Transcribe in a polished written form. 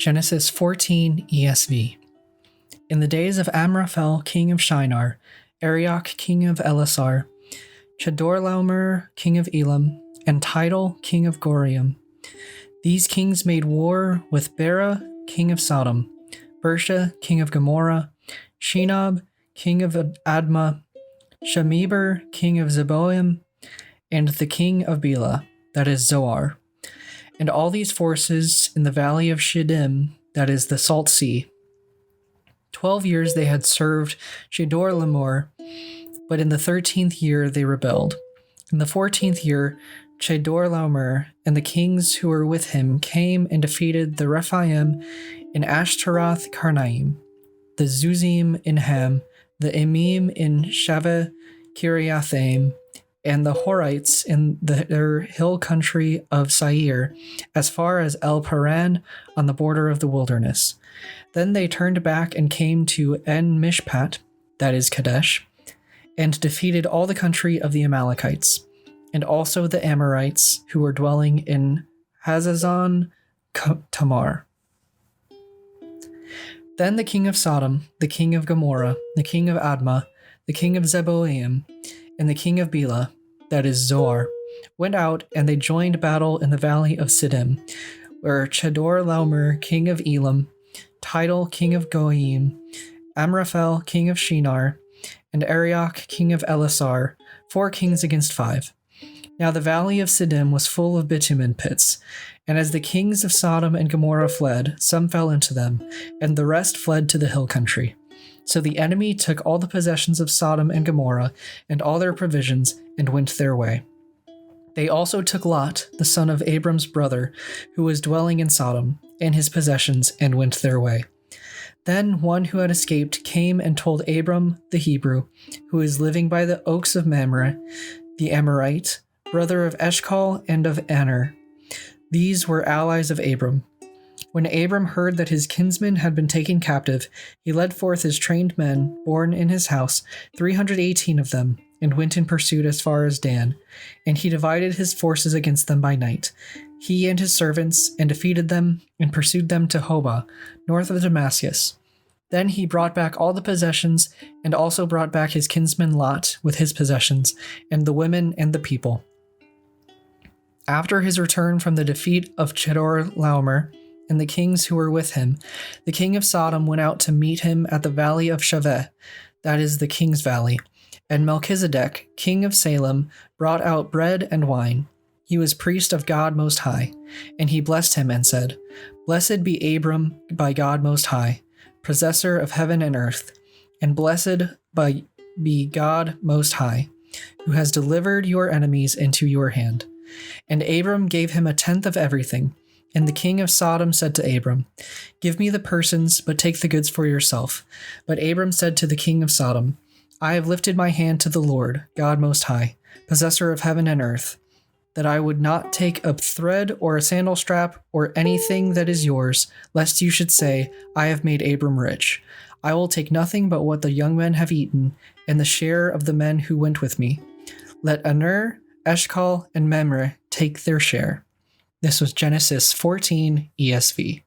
Genesis 14 ESV. In the days of Amraphel, king of Shinar, Arioch, king of Elasar, Chedorlaomer, king of Elam, and Tidal, king of Gorium. These kings made war with Bera, king of Sodom, Bersha, king of Gomorrah, Shinab, king of Admah, Shemeber, king of Zeboim, and the king of Bela, that is Zoar. And all these forces in the valley of Shiddim, that is the Salt Sea. 12 years they had served Chedorlaomer, but in the 13th year they rebelled. In the 14th year, Chedorlaomer and the kings who were with him came and defeated the Rephaim in Ashtaroth Karnaim, the Zuzim in Ham, the Emim in Shaveh Kiriathaim, and the Horites in their hill country of Seir, as far as El Paran on the border of the wilderness. Then they turned back and came to En Mishpat, that is Kadesh, and defeated all the country of the Amalekites, and also the Amorites who were dwelling in Hazazon Tamar. Then the king of Sodom, the king of Gomorrah, the king of Admah, the king of Zeboim, and the king of Bela, that is Zoar, went out, and they joined battle in the valley of Siddim, where Chedorlaomer, king of Elam, Tidal, king of Goyim, Amraphel, king of Shinar, and Arioch, king of Elasar, 4 kings against 5. Now the valley of Siddim was full of bitumen pits, and as the kings of Sodom and Gomorrah fled, some fell into them, and the rest fled to the hill country. So the enemy took all the possessions of Sodom and Gomorrah, and all their provisions, and went their way. They also took Lot, the son of Abram's brother, who was dwelling in Sodom, and his possessions, and went their way. Then one who had escaped came and told Abram the Hebrew, who was living by the oaks of Mamre, the Amorite, brother of Eshcol and of Aner. These were allies of Abram. When Abram heard that his kinsmen had been taken captive, he led forth his trained men, born in his house, 318 of them, and went in pursuit as far as Dan. And he divided his forces against them by night, he and his servants, and defeated them, and pursued them to Hobah, north of Damascus. Then he brought back all the possessions, and also brought back his kinsman Lot with his possessions, and the women and the people. After his return from the defeat of Chedorlaomer and the kings who were with him, the king of Sodom went out to meet him at the valley of Shaveh, that is the king's valley. And Melchizedek, king of Salem, brought out bread and wine. He was priest of God Most High, and he blessed him and said, "Blessed be Abram by God Most High, possessor of heaven and earth, and blessed be God Most High, who has delivered your enemies into your hand." And Abram gave him 1/10 of everything. And the king of Sodom said to Abram, "Give me the persons, but take the goods for yourself." But Abram said to the king of Sodom, "I have lifted my hand to the Lord, God Most High, possessor of heaven and earth, that I would not take a thread or a sandal strap or anything that is yours, lest you should say, 'I have made Abram rich.' I will take nothing but what the young men have eaten, and the share of the men who went with me. Let Aner, Eshcol, and Mamre take their share." This was Genesis 14 ESV.